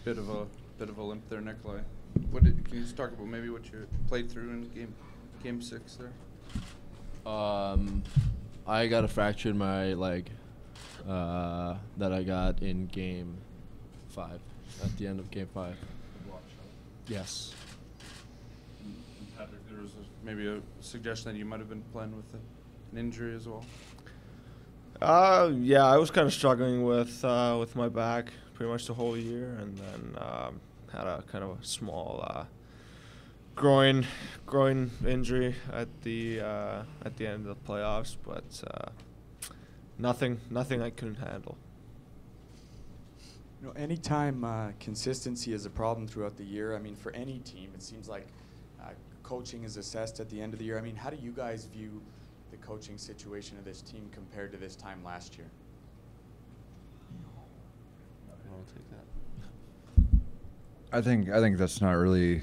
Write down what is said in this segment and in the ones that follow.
bit of a limp there, Nikolai. Can you just talk about maybe what you played through in game 6 there? I got a fracture in my leg that I got in game 5, at the end of game 5. Yes. Patrick, there was maybe a suggestion that you might have been playing with an injury as well. Yeah, I was kind of struggling with my back pretty much the whole year, and then had a kind of a small groin injury at the end of the playoffs, but nothing I couldn't handle. You know, anytime consistency is a problem throughout the year, I mean, for any team, it seems like coaching is assessed at the end of the year. I mean, how do you guys view the coaching situation of this team compared to this time last year? I'll take that. I think that's not really,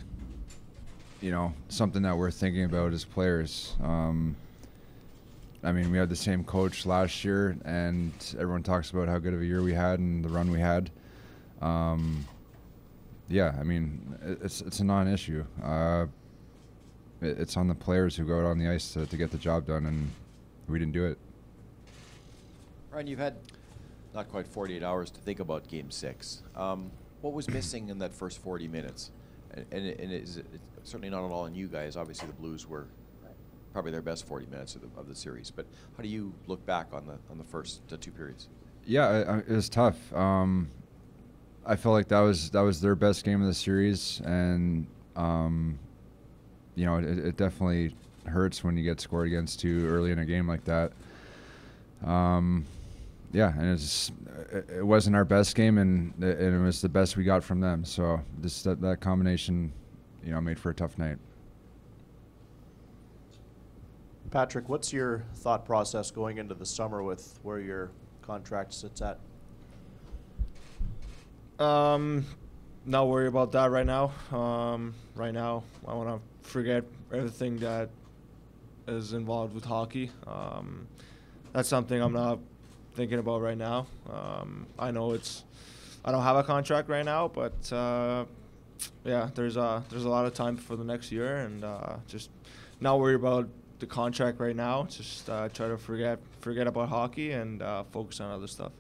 something that we're thinking about as players. I mean, we had the same coach last year, and everyone talks about how good of a year we had and the run we had. Yeah, I mean, it's a non-issue. It's on the players who go out on the ice to get the job done, and we didn't do it. Ryan, you've had not quite 48 hours to think about Game 6. What was missing in that first 40 minutes? And it's certainly not at all on you guys. Obviously, the Blues were probably their best 40 minutes of the series. But how do you look back on the first 2 periods? Yeah, it was tough. I felt like that was their best game of the series, and it definitely hurts when you get scored against too early in a game like that. Yeah, and it wasn't our best game, and it was the best we got from them. So that combination, made for a tough night. Patrick, what's your thought process going into the summer with where your contract sits at? Not worry about that right now. Right now, I want to forget everything that is involved with hockey. That's something I'm not thinking about right now. I know I don't have a contract right now, but yeah, there's a lot of time for the next year, and just not worry about the contract right now. Just try to forget about hockey and focus on other stuff.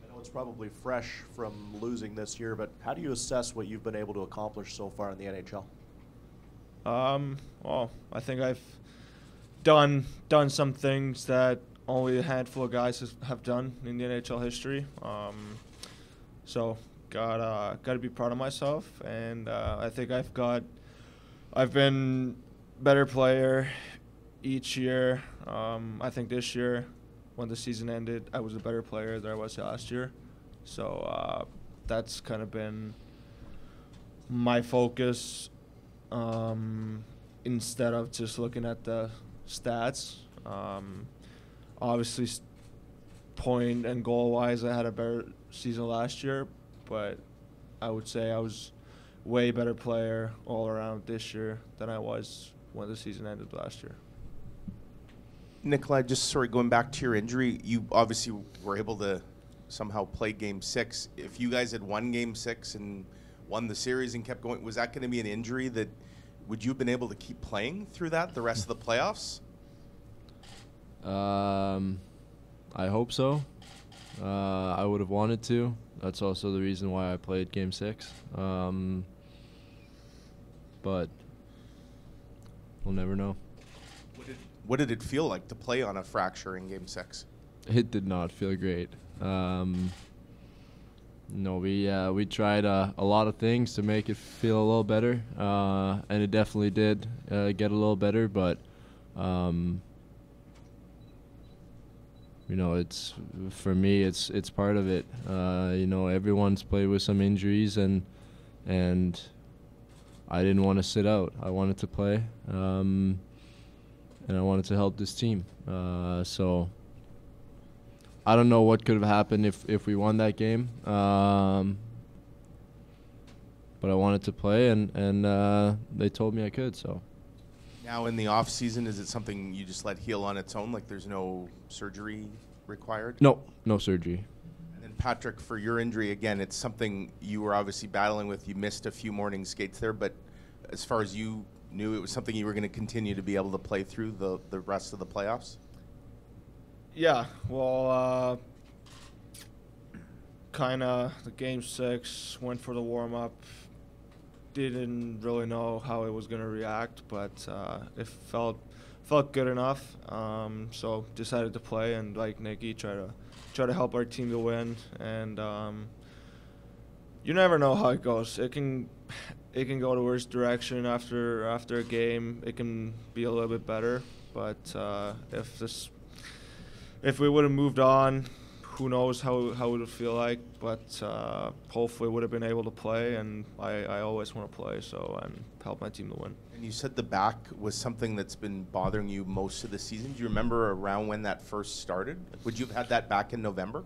I know it's probably fresh from losing this year, but how do you assess what you've been able to accomplish so far in the NHL? Well, I think I've done some things that only a handful of guys have done in the NHL history. So got to be proud of myself, and I think I've been better player each year. I think this year, when the season ended, I was a better player than I was last year. So that's kind of been my focus, instead of just looking at the stats. Obviously, point and goal-wise, I had a better season last year, but I would say I was way better player all around this year than I was when the season ended last year. Nikolai, just going back to your injury, you obviously were able to somehow play Game 6. If you guys had won Game 6 and won the series and kept going, was that going to be an injury that would you have been able to keep playing through that the rest of the playoffs? I hope so. I would have wanted to. That's also the reason why I played Game 6. But we'll never know. What did it feel like to play on a fracture in Game 6? It did not feel great. No, we tried a lot of things to make it feel a little better, and it definitely did get a little better. But it's for me, it's part of it. Everyone's played with some injuries, and I didn't want to sit out. I wanted to play, and I wanted to help this team. So I don't know what could have happened if we won that game, but I wanted to play, and they told me I could. So now in the off season, is it something you just let heal on its own? Like there's no surgery required? No surgery. And then Patrick, for your injury, again, it's something you were obviously battling with. You missed a few morning skates there, but as far as you knew, it was something you were going to continue to be able to play through the rest of the playoffs? Yeah, well, kind of the game 6, went for the warm-up. Didn't really know how it was going to react, but it felt good enough. So decided to play, and like Nicky, try to help our team to win. And you never know how it goes. It can go the worst direction after a game. It can be a little bit better, but if we would have moved on, who knows how it would feel like, but hopefully would have been able to play, and I always want to play, and help my team to win. And you said the back was something that's been bothering you most of the season. Do you remember around when that first started? Would you have had that back in November?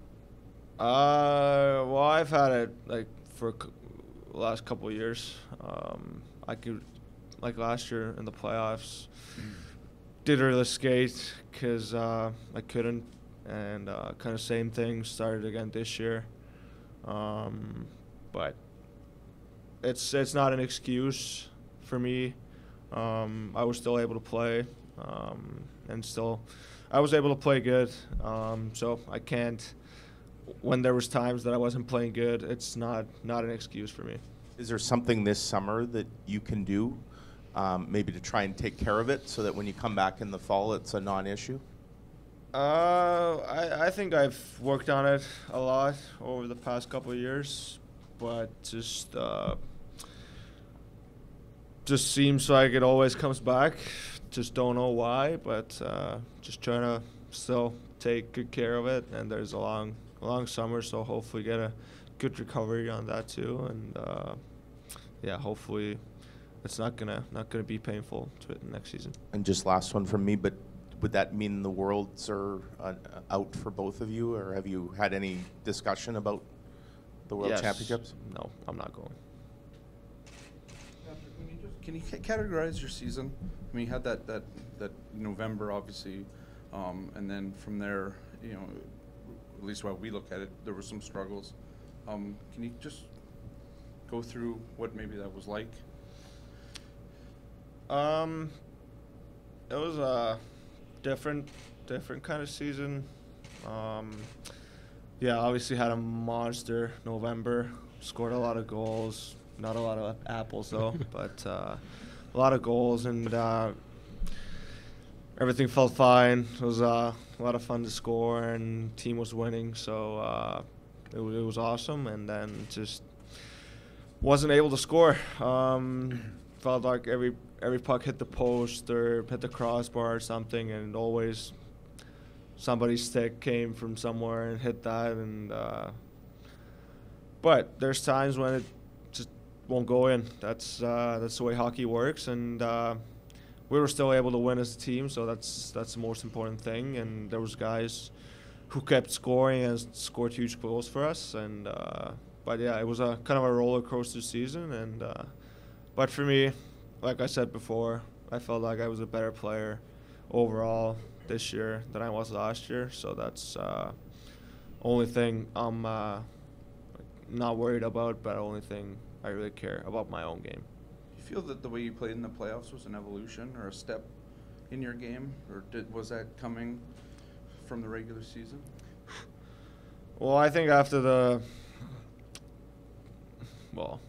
Well, I've had it for the last couple of years. I could, last year in the playoffs, didn't really skate because I couldn't. And kind of same thing started again this year, but it's not an excuse for me. I was still able to play, and still I was able to play good. So I can't. When there was times that I wasn't playing good, it's not an excuse for me. Is there something this summer that you can do, maybe to try and take care of it, so that when you come back in the fall, it's a non-issue? I think I've worked on it a lot over the past couple of years, but just seems like it always comes back. Just don't know why, but just trying to still take good care of it. And there's a long summer, so hopefully get a good recovery on that too. And yeah, hopefully it's not gonna be painful to it next season. And just last one from me, but would that mean the Worlds are out for both of you, or have you had any discussion about the World Championships? No, I'm not going. Can you categorize your season? I mean, you had that November, obviously, and then from there, at least while we look at it, there were some struggles. Can you just go through what maybe that was like? It was a different kind of season. Yeah, obviously had a monster November. Scored a lot of goals. Not a lot of apples though, but a lot of goals, and everything felt fine. It was a lot of fun to score, and team was winning, so it was awesome. And then just wasn't able to score. Felt like every puck hit the post or hit the crossbar or something, and always somebody's stick came from somewhere and hit that. And but there's times when it just won't go in. That's the way hockey works, and we were still able to win as a team, so that's the most important thing. And there was guys who kept scoring and scored huge goals for us. And but yeah, it was a kind of a roller coaster season. And but for me, like I said before, I felt like I was a better player overall this year than I was last year. So that's only thing I'm not worried about, but the only thing I really care about my own game. You feel that the way you played in the playoffs was an evolution or a step in your game, or was that coming from the regular season? Well, I think after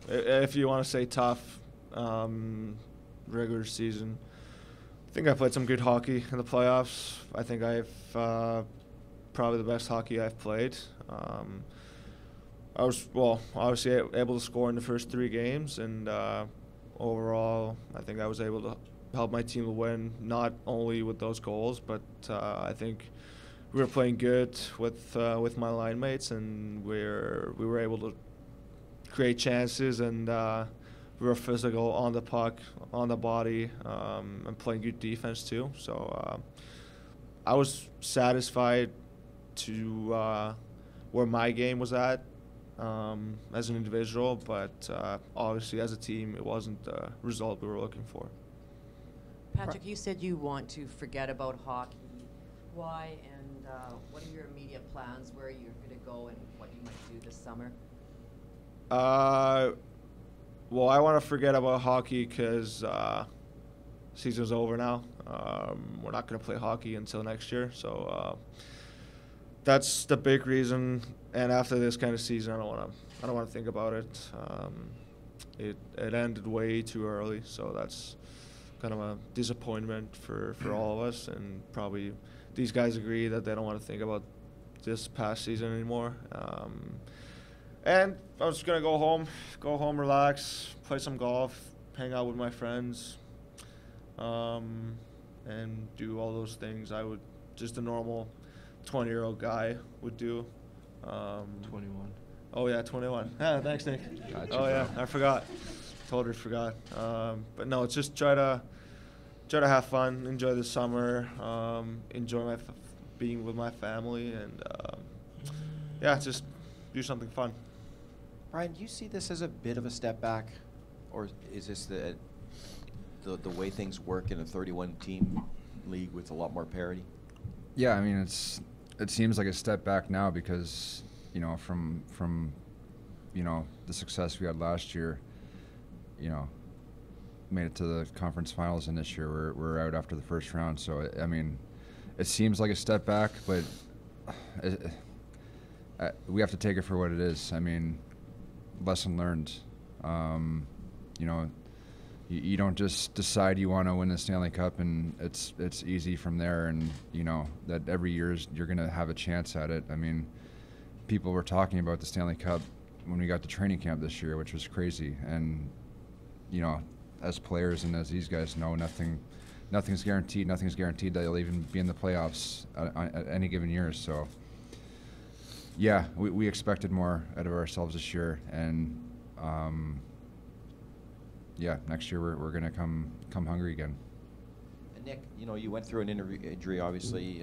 if you want to say tough regular season, I think I played some good hockey in the playoffs. I think I've probably the best hockey I've played. I was, obviously able to score in the first 3 games, and overall, I think I was able to help my team to win, not only with those goals, but I think we were playing good with my line mates, and we were able to create chances, and we were physical on the puck, on the body, and playing good defense too. So I was satisfied to where my game was at as an individual, but obviously as a team, it wasn't the result we were looking for. Patrick, you said you want to forget about hockey. Why, and what are your immediate plans? Where you're going to go and what you might do this summer? Well, I want to forget about hockey because season's over now. We're not going to play hockey until next year, so that's the big reason. And after this kind of season, I don't want to think about it. It ended way too early, so that's kind of a disappointment for all of us, and probably these guys agree that they don't want to think about this past season anymore. And I was gonna go home, relax, play some golf, hang out with my friends, and do all those things I would just a normal 20-year-old guy would do. 21. Oh yeah, 21. Yeah, thanks, Nick. Gotcha, Oh yeah, bro. I forgot. Totally forgot. But no, it's just try to have fun, enjoy the summer, enjoy being with my family, and yeah, just do something fun. Brian, do you see this as a bit of a step back, or is this the way things work in a 31-team league with a lot more parity? Yeah, I mean it seems like a step back now because from the success we had last year, made it to the conference finals, and this year we're out after the first round. So I mean, it seems like a step back, but we have to take it for what it is. I mean, lesson learned. You don't just decide you want to win the Stanley Cup and it's easy from there, and that every year you're going to have a chance at it. I mean, people were talking about the Stanley Cup when we got to training camp this year, which was crazy. And as players and as these guys know, nothing's guaranteed. Nothing's guaranteed that you'll even be in the playoffs at any given year. So yeah, we expected more out of ourselves this year, and yeah, next year we're going to come hungry again. And Nick, you went through an injury, obviously,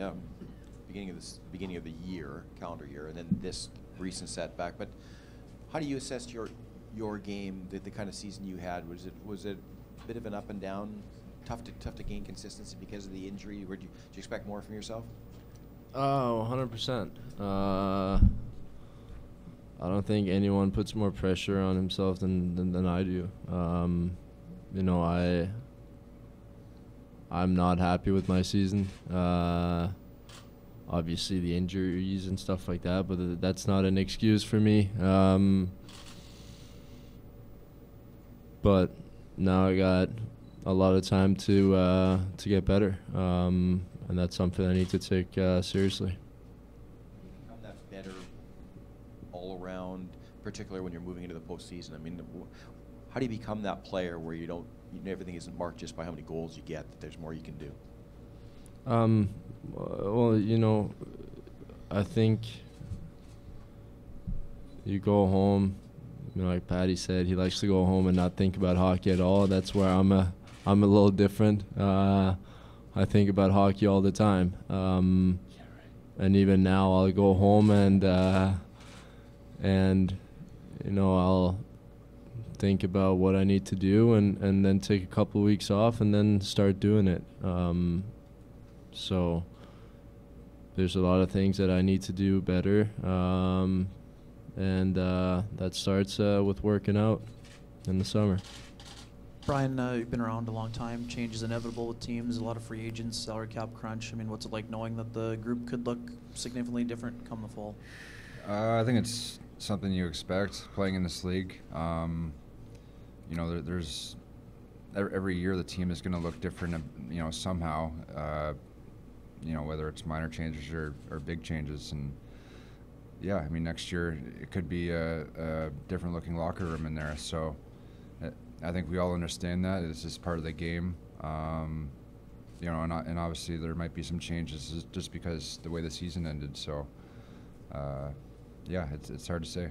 beginning of the year, calendar year, and then this recent setback. But how do you assess your game, the kind of season you had? Was it a bit of an up and down, tough to gain consistency because of the injury? Did you expect more from yourself? Oh, 100%. I don't think anyone puts more pressure on himself than I do. I'm not happy with my season. Obviously the injuries and stuff like that, but that's not an excuse for me. But now I got a lot of time to get better, and that's something I need to take seriously. Become that better all around, particularly when you're moving into the postseason. I mean, how do you become that player where everything isn't marked just by how many goals you get, that there's more you can do? Well, I think you go home, like Patty said, he likes to go home and not think about hockey at all. That's where I'm a little different. I think about hockey all the time. And even now I'll go home and I'll think about what I need to do and then take a couple of weeks off and then start doing it. So there's a lot of things that I need to do better, and that starts with working out in the summer. Brian, you've been around a long time. Change is inevitable with teams, a lot of free agents, salary cap crunch. I mean, what's it like knowing that the group could look significantly different come the fall? I think it's something you expect playing in this league. There's every year the team is going to look different, somehow. Whether it's minor changes or big changes. And yeah, I mean, next year it could be a different looking locker room in there. So I think we all understand that. It's just part of the game. And obviously there might be some changes just because the way the season ended. So yeah, it's hard to say.